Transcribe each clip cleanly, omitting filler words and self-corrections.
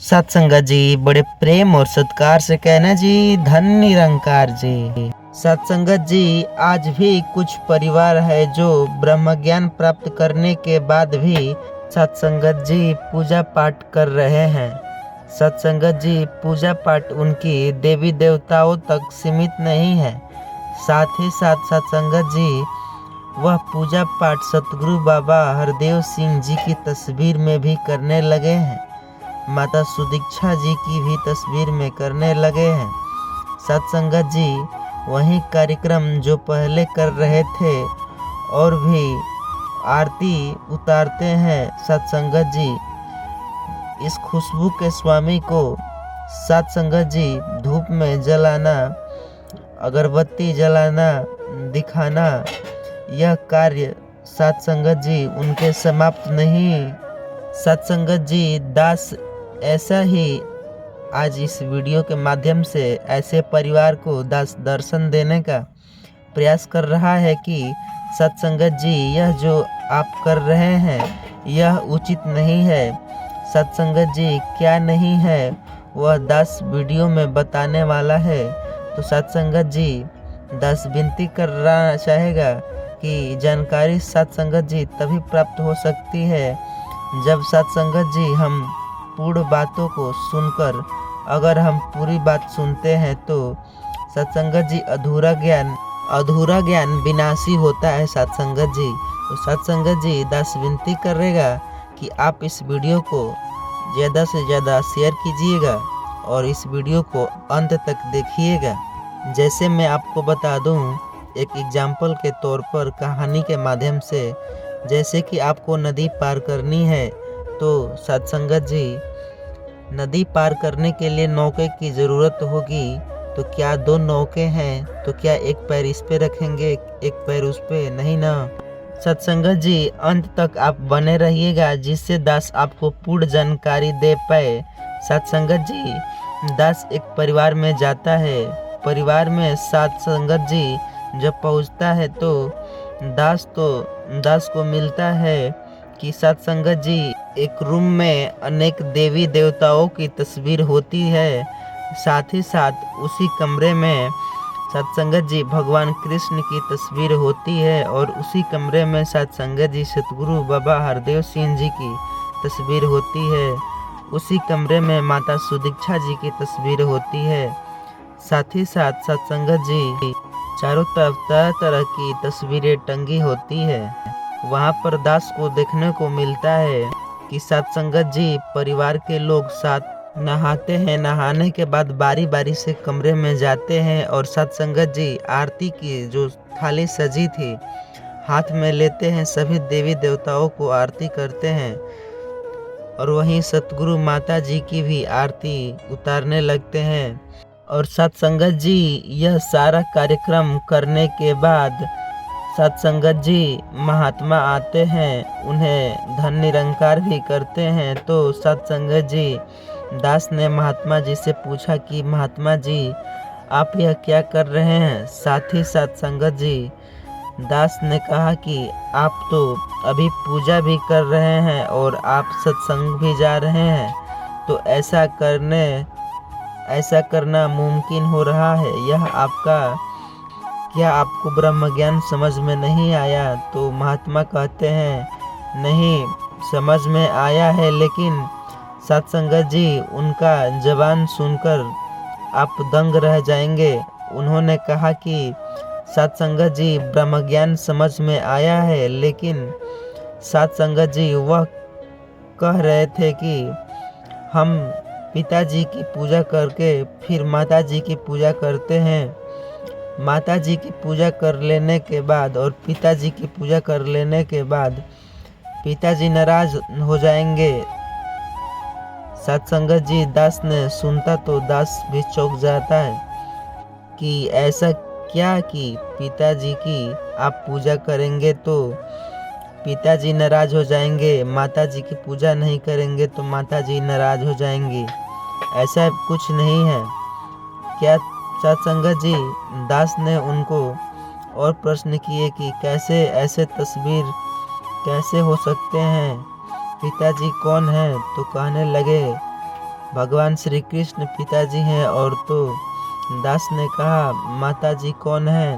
सत्संगत जी बड़े प्रेम और सत्कार से कहना जी धन निरंकार जी। सत्संगत जी आज भी कुछ परिवार है जो ब्रह्म ज्ञान प्राप्त करने के बाद भी सत्संगत जी पूजा पाठ कर रहे हैं। सत्संगत जी पूजा पाठ उनकी देवी देवताओं तक सीमित नहीं है, साथ ही साथ सत्संगत जी वह पूजा पाठ सतगुरु बाबा हरदेव सिंह जी की तस्वीर में भी करने लगे हैं। माता सुदीक्षा जी की भी तस्वीर में करने लगे हैं। सत्संगत जी वही कार्यक्रम जो पहले कर रहे थे और भी आरती उतारते हैं। सत्संगत जी इस खुशबू के स्वामी को सत्संगत जी धूप में जलाना, अगरबत्ती जलाना, दिखाना, यह कार्य सत्संगत जी उनके समाप्त नहीं। सत्संगत जी दास ऐसा ही आज इस वीडियो के माध्यम से ऐसे परिवार को दास दर्शन देने का प्रयास कर रहा है कि सत्संगत जी यह जो आप कर रहे हैं यह उचित नहीं है। सत्संगत जी क्या नहीं है वह दास वीडियो में बताने वाला है। तो सत्संगत जी दास विनती करना चाहेगा कि जानकारी सत्संगत जी तभी प्राप्त हो सकती है जब सत्संगत जी हम पूर्ण बातों को सुनकर, अगर हम पूरी बात सुनते हैं तो सत्संगत जी अधूरा ज्ञान विनाशी होता है। सत्संगत जी तो सत्संगत जी दास विनती करेगा कि आप इस वीडियो को ज़्यादा से ज़्यादा शेयर कीजिएगा और इस वीडियो को अंत तक देखिएगा। जैसे मैं आपको बता दूं एक एग्जाम्पल के तौर पर कहानी के माध्यम से, जैसे कि आपको नदी पार करनी है तो सत्संगत जी नदी पार करने के लिए नौके की ज़रूरत होगी। तो क्या दो नौके हैं तो क्या एक पैर इस पे रखेंगे एक पैर उस पे? नहीं ना। सत्संगत जी अंत तक आप बने रहिएगा जिससे दास आपको पूर्ण जानकारी दे पाए। सत्संगत जी दास एक परिवार में जाता है। परिवार में सत्संगत जी जब पहुंचता है तो दास को मिलता है कि सत्संगत जी एक रूम में अनेक देवी देवताओं की तस्वीर होती है। साथ ही साथ उसी कमरे में सत्संगत जी भगवान कृष्ण की तस्वीर होती है और उसी कमरे में सत्संगत जी सतगुरु बाबा हरदेव सिंह जी की तस्वीर होती है। उसी कमरे में माता सुदीक्षा जी की तस्वीर होती है। साथ ही साथ सत्संगत जी चारों तरफ तरह तरह की तस्वीरें टंगी होती है। वहाँ पर दास को देखने को मिलता है कि सत्संगत जी परिवार के लोग साथ नहाते हैं। नहाने के बाद बारी बारी से कमरे में जाते हैं और सत्संगत जी आरती की जो थाली सजी थी हाथ में लेते हैं, सभी देवी देवताओं को आरती करते हैं और वहीं सतगुरु माता जी की भी आरती उतारने लगते हैं। और सत्संगत जी यह सारा कार्यक्रम करने के बाद सत्संगत जी महात्मा आते हैं, उन्हें धन निरंकार भी करते हैं। तो सत्संगत जी दास ने महात्मा जी से पूछा कि महात्मा जी आप यह क्या कर रहे हैं? साथ ही सत्संगत जी दास ने कहा कि आप तो अभी पूजा भी कर रहे हैं और आप सत्संग भी जा रहे हैं, तो ऐसा करना मुमकिन हो रहा है? यह क्या आपको ब्रह्म ज्ञान समझ में नहीं आया? तो महात्मा कहते हैं नहीं समझ में आया है, लेकिन सत्संगत जी उनका जवान सुनकर आप दंग रह जाएंगे। उन्होंने कहा कि सत्संगत जी ब्रह्म ज्ञान समझ में आया है, लेकिन सत्संगत जी वह कह रहे थे कि हम पिताजी की पूजा करके फिर माता जी की पूजा करते हैं। माता जी की पूजा कर लेने के बाद और पिताजी की पूजा कर लेने के बाद पिताजी नाराज हो जाएंगे। सत्संगत जी दास ने सुनता तो दास भी चौंक जाता है कि ऐसा क्या कि पिताजी की आप पूजा करेंगे तो पिताजी नाराज हो जाएंगे, माता जी की पूजा नहीं करेंगे तो माता जी नाराज हो जाएंगी। ऐसा कुछ नहीं है क्या? सत्संगत जी दास ने उनको और प्रश्न किए कि कैसे ऐसे तस्वीर कैसे हो सकते हैं, पिताजी कौन है? तो कहने लगे भगवान श्री कृष्ण पिताजी हैं। और तो दास ने कहा माता जी कौन है?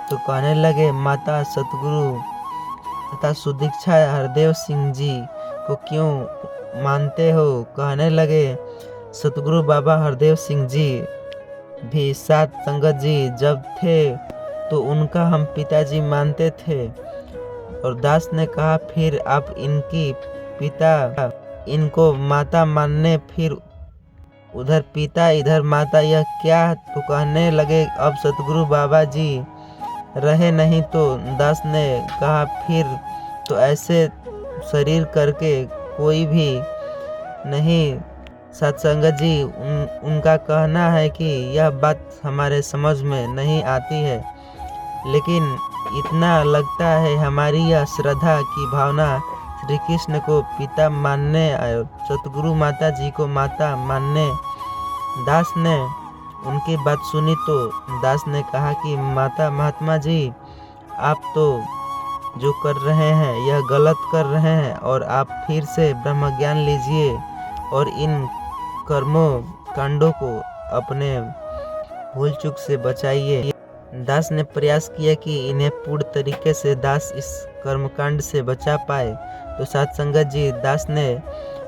तो कहने लगे माता सतगुरु तथा सुदीक्षा हरदेव सिंह जी को क्यों मानते हो? कहने लगे सतगुरु बाबा हरदेव सिंह जी भी सात संगत जी जब थे तो उनका हम पिताजी मानते थे। और दास ने कहा फिर आप इनकी पिता इनको माता मानने, फिर उधर पिता इधर माता, यह क्या? तो कहने लगे अब सतगुरु बाबा जी रहे नहीं। तो दास ने कहा फिर तो ऐसे शरीर करके कोई भी नहीं। सत्संगत जी उनका कहना है कि यह बात हमारे समझ में नहीं आती है, लेकिन इतना लगता है हमारी यह श्रद्धा की भावना श्री कृष्ण को पिता मानने और सतगुरु माता जी को माता मानने। दास ने उनकी बात सुनी तो दास ने कहा कि माता महात्मा जी आप तो जो कर रहे हैं यह गलत कर रहे हैं, और आप फिर से ब्रह्म ज्ञान लीजिए और इन कर्मों कांडों को अपने भूल चूक से बचाइए। दास ने प्रयास किया कि इन्हें पूर्ण तरीके से दास इस कर्मकांड से बचा पाए। तो सत्संगत जी दास ने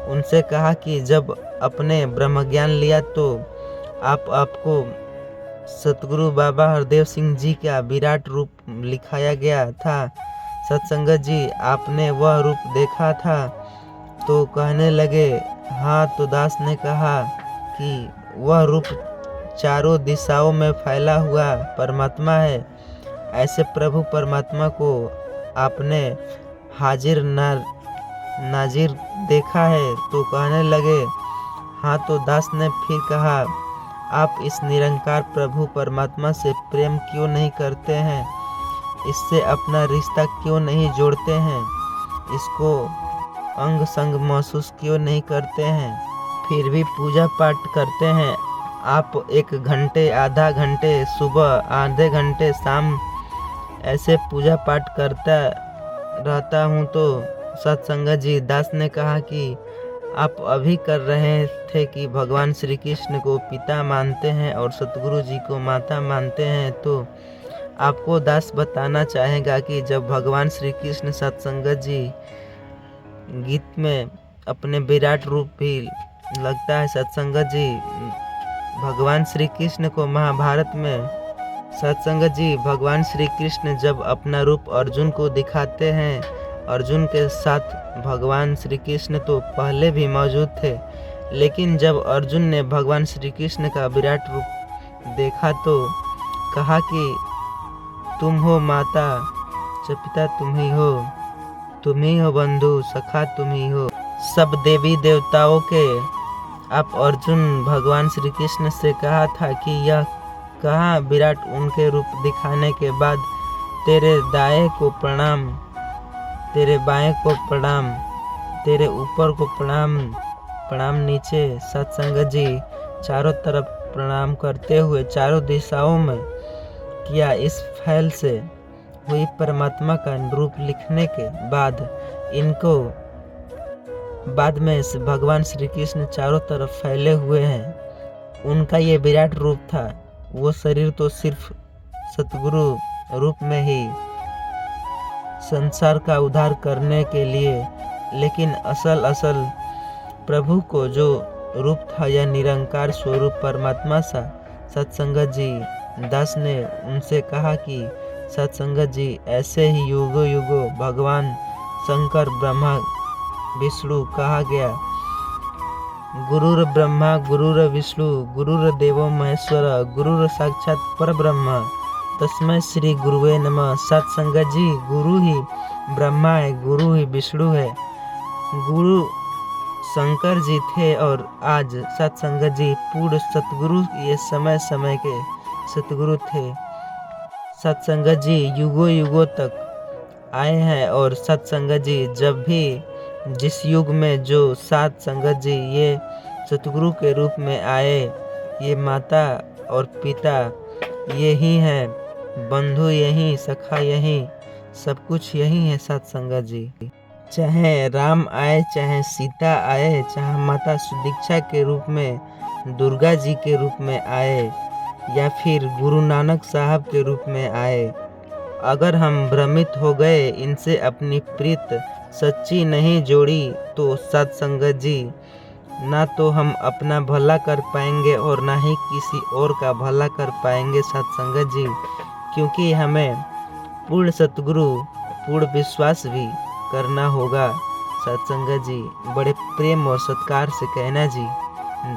उनसे कहा कि जब अपने ब्रह्म ज्ञान लिया तो आपको सतगुरु बाबा हरदेव सिंह जी का विराट रूप लिखाया गया था। सत्संगत जी आपने वह रूप देखा था? तो कहने लगे हाँ। तो दास ने कहा कि वह रूप चारों दिशाओं में फैला हुआ परमात्मा है। ऐसे प्रभु परमात्मा को आपने हाजिर नाजिर देखा है? तो कहने लगे हाँ। तो दास ने फिर कहा आप इस निरंकार प्रभु परमात्मा से प्रेम क्यों नहीं करते हैं? इससे अपना रिश्ता क्यों नहीं जोड़ते हैं? इसको अंग संग महसूस क्यों नहीं करते हैं? फिर भी पूजा पाठ करते हैं। आप 1 घंटे, आधा घंटे सुबह, आधे घंटे शाम ऐसे पूजा पाठ करता रहता हूँ। तो सत्संगत जी दास ने कहा कि आप अभी कर रहे थे कि भगवान श्री कृष्ण को पिता मानते हैं और सतगुरु जी को माता मानते हैं। तो आपको दास बताना चाहेगा कि जब भगवान श्री कृष्ण सत्संगत जी गीत में अपने विराट रूप भी लगता है। सत्संगत जी भगवान श्री कृष्ण को महाभारत में सत्संगत जी भगवान श्री कृष्ण जब अपना रूप अर्जुन को दिखाते हैं, अर्जुन के साथ भगवान श्री कृष्ण तो पहले भी मौजूद थे, लेकिन जब अर्जुन ने भगवान श्री कृष्ण का विराट रूप देखा तो कहा कि तुम हो माता च पिता तुम ही हो बंधु सखा तुम ही हो। सब देवी देवताओं के आप अर्जुन भगवान श्री कृष्ण से कहा था कि यह कहाँ विराट उनके रूप दिखाने के बाद तेरे दाएं को प्रणाम, तेरे बाएं को प्रणाम, तेरे ऊपर को प्रणाम नीचे। सत्संगत जी चारों तरफ प्रणाम करते हुए चारों दिशाओं में किया। इस फैल से हुई परमात्मा का रूप लिखने के बाद इनको बाद में भगवान श्री कृष्ण चारों तरफ फैले हुए हैं। उनका ये विराट रूप था। वो शरीर तो सिर्फ सतगुरु रूप में ही संसार का उद्धार करने के लिए, लेकिन असल प्रभु को जो रूप था यह निरंकार स्वरूप परमात्मा सा। सत्संगत जी दास ने उनसे कहा कि सत्संगत जी ऐसे ही युगों युगों भगवान शंकर ब्रह्मा विष्णु कहा गया। गुरुर ब्रह्मा गुरुर विष्णु गुरुर देवो महेश्वर गुरुर साक्षात पर ब्रह्म तस्मै श्री गुरुवे नमः। सत्संगत जी गुरु ही ब्रह्मा है, गुरु ही विष्णु है, गुरु शंकर जी थे और आज सत्संगत जी पूर्ण सतगुरु ये समय के सतगुरु थे। सत्संगत जी युगों युगों तक आए हैं और सत्संगत जी जब भी जिस युग में जो सात संगत जी ये सतगुरु के रूप में आए, ये माता और पिता यही हैं, बंधु यही, सखा यही, सब कुछ यही है सत्संगत जी। चाहे राम आए, चाहे सीता आए, चाहे माता सुदीक्षा के रूप में, दुर्गा जी के रूप में आए, या फिर गुरु नानक साहब के रूप में आए, अगर हम भ्रमित हो गए, इनसे अपनी प्रीत सच्ची नहीं जोड़ी, तो सत्संगत जी ना तो हम अपना भला कर पाएंगे और ना ही किसी और का भला कर पाएंगे सत्संगत जी, क्योंकि हमें पूर्ण सतगुरु पूर्ण विश्वास भी करना होगा सत्संगत जी। बड़े प्रेम और सत्कार से कहना जी,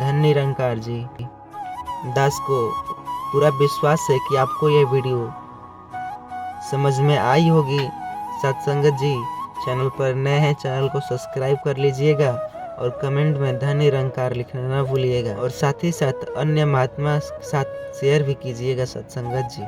धन निरंकार जी। दास को पूरा विश्वास है कि आपको यह वीडियो समझ में आई होगी सत्संगत जी। चैनल पर नए हैं, चैनल को सब्सक्राइब कर लीजिएगा और कमेंट में धन निरंकार लिखना ना भूलिएगा, और साथ ही साथ अन्य महात्मा के साथ शेयर भी कीजिएगा सत्संगत जी।